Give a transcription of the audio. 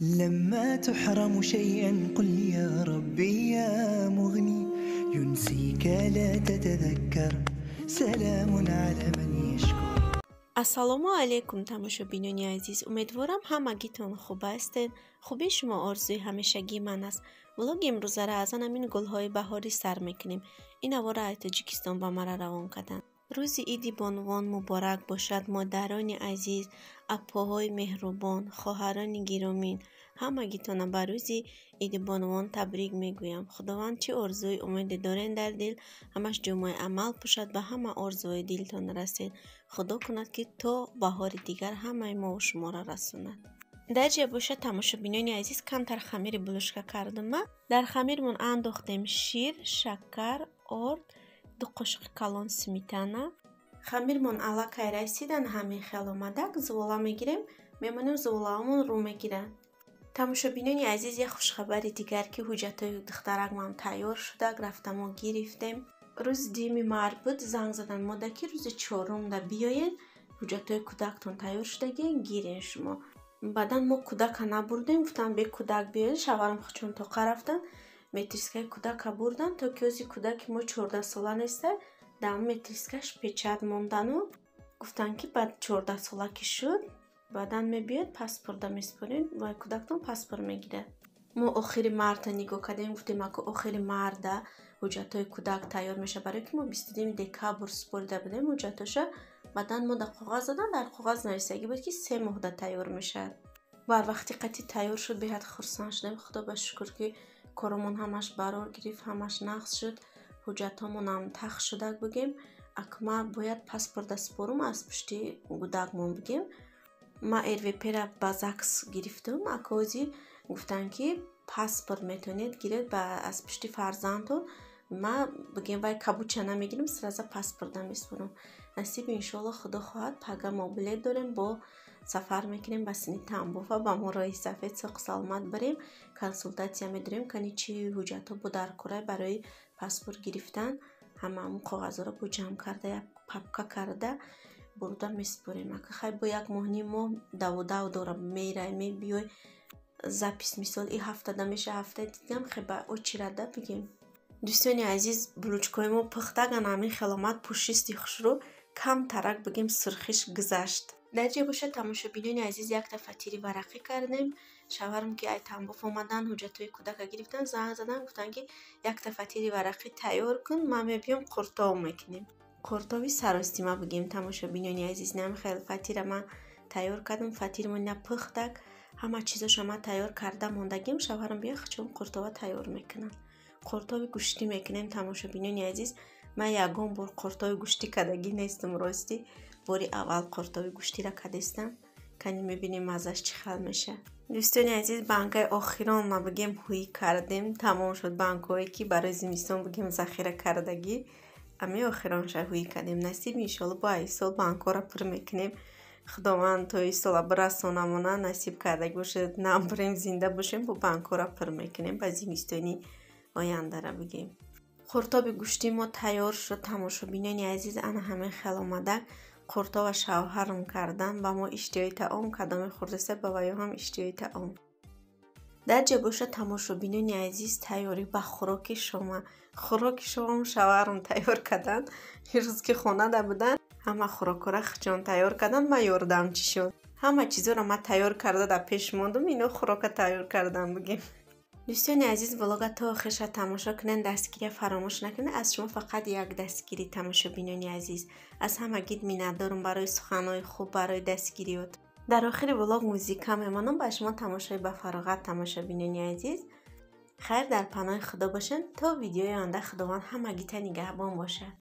لما تحرم شيئا قل يا ربي يا مغني ينسيك لا تتذكر سلام على من يشكر. ассалому алейкум тамошобинони азиз, умедворам ҳамагитон хуб ҳастед. хуби шумо орзуи ҳамешагии ман аст. влоги имрӯзара аз анамин гулҳои баҳорӣ сар мекунем. ин авора ай тоҷикистон ба мара равон карданд. рӯзи иди бонвон муборак бошад. модарони азиз, апоҳои меҳрубон, хоҳарони гиромин, ҳамагитона ба рӯзи иди бонвон табрик мегӯям. худованд чӣ орзуи умеде дорен дар дил, ҳамаш ҷомаи амал пӯшад, ба ҳама орзуҳои дилтон расед. худо кунад ки то баҳори дигар ҳамаи мову шуморо расонад. дар ҷа бошад тамошобинони азиз, камтар хамири булушка кардам. дар хамирмон андохтем шир, шакар, орд, 2 қошиқи калон сметана. хамирмон аллакай расидан ҳамин хел омадак. зувола мегирем, мемонем зуволаамон рӯ мегирад. тамошобинони азиз, як хушхабари дигар ки ҳуҷҷатои духтаракмам тайёр шудак, рафтамо гирифтем. рӯзи 2 март буд, занг задан мода ки рӯзи 4 биёед, ҳуҷҷатои кӯдактон тайёр шудагиен, гирен шумо. баъдан мо кӯдака набурдем, гуфтам бе кӯдак биёед. шаварам хучон тоқа рафтан, метрискаи кӯдака бурдан, то ки ози кӯдаки мо 14 сола нестай, дар метрискаш печат мондану гуфтан ки баъд 14 сола ки шуд, баъдан мебиёд паспорта меспоред ва кӯдактон паспорт мегирад. мо охири марта нигоҳ кардем, гуфтем ако охири марта ҳуҷҷатои кӯдак тайёр мешавад, барои ки мо 22 декабр супорида будем ҳуҷҷатоша. баъдан мо дар қоғаз задан, дар қоғаз нависагӣ буд ки 3 моҳда тайёр мешавад. барвақти қати тайёр шуд, беҳад хурсанд шудем. худо ба шукр ки коромон ҳамаш барор гирифт, ҳамаш нақс шуд, ҳуҷҷатомонам тах шудак бугем. ако ма бояд паспорта спорум, аз пушти гудакмон бугем. ма эрвепера ба ЗАГС гирифтам. ако ози гуфтан ки паспорт метавонед гиред аз пушти фарзандтон. ма бигем вай кабуча намегирем, сраза паспорта меспорам. насиб иншоалло худо хоҳад, пага мо билет дорем, бо сафар мекунем ба сини Тамбова, ба морои сафед соқ саломат барем, консултатсия медорем кани чӣ ҳуҷҷатҳо бо дар кора барои паспорт гирифтан. ҳамаамон коғазҳоро бо ҷамъ карда, як папка карда бурда меспорем. ако хай бо як моҳ ним моҳ даводав дора, мерай мебиёй запис, мисол и ҳафтада меша, ҳафтаи дигам хеба очирада бигем. дӯстони азиз, булучкаи мо пухтаган, ҳамин хеломат пушисти хушрӯ, кам тарак бигем сурхиш гузашт. дар ҷа бошад тамошобинони азиз, якта фатири варақӣ кардем. шаварам ки ай Тамбов омадан, ҳуҷҷатои кӯдака гирифтан, занг задан, гуфтан ки якта фатири варақӣ тайёр кун, ма мебиём қуртов мекунем. қуртови саростима бигем тамошобинони азиз. нам хел фатира ма тайёр кардам, фатирмона пухтак, ҳама чизоша ма тайёр карда мондагим. шаварам бия хучон қуртова тайёр мекунам. қуртови гӯшти мекунем тамошобинони азиз. ма ягон бор қуртови гӯшти кардагӣ нестам рости. бори аввал қуртови гӯштиро кадестам. кани мебинем маззаш чӣ хел меша. дӯстони азиз, банкаи охирон ма бигем ҳӯй кардем. тамом шуд банкҳое ки барои зимистон бигем захира кардагӣ. ами охиронша ҳӯй кардем. насиб иншоалло бо ай сол банкҳоро пур мекунем. худованд то и сола бирасонамона, насиб кардаги бошад, намбурем, зинда бошем, бо банкҳоро пур мекунем ба зимистони ояндара бигем. қуртоби гӯшти мо тайёр шуд тамошобинони азиз. ана ҳамин хел омадак. қуртова шавҳарам кардан, ба мо иштиёи таом, кадоме хурдаса ба ваё ҳам иштиёи таом. дар ҷа бошад тамошобинони азиз, тайёрӣ ба хӯроки шома. хӯроки шомам шавҳарам тайёр кардан. рӯз ки хонада будан, ҳама хӯрокҳоро хучон тайёр кардан, ма ёрдамчӣ шуд. ҳама чизоро ма тайёр карда дар пеш мондам, ино хӯрока тайёр кардан бигем. дӯстони азиз, влога то охирша тамошо кунед, дастгирия фаромӯш накунед. аз шумо фақат як дастгирӣ тамошобинони азиз. аз ҳамагит миннатдорам барои суханҳои хуб, барои дастгириёт. дар охири влог музика мемонам. ба шумо тамошои ба фароғат тамошобинони азиз. хайр, дар паноҳи худо бошед. то видеои оянда худованд ҳамагита нигаҳбон бошад.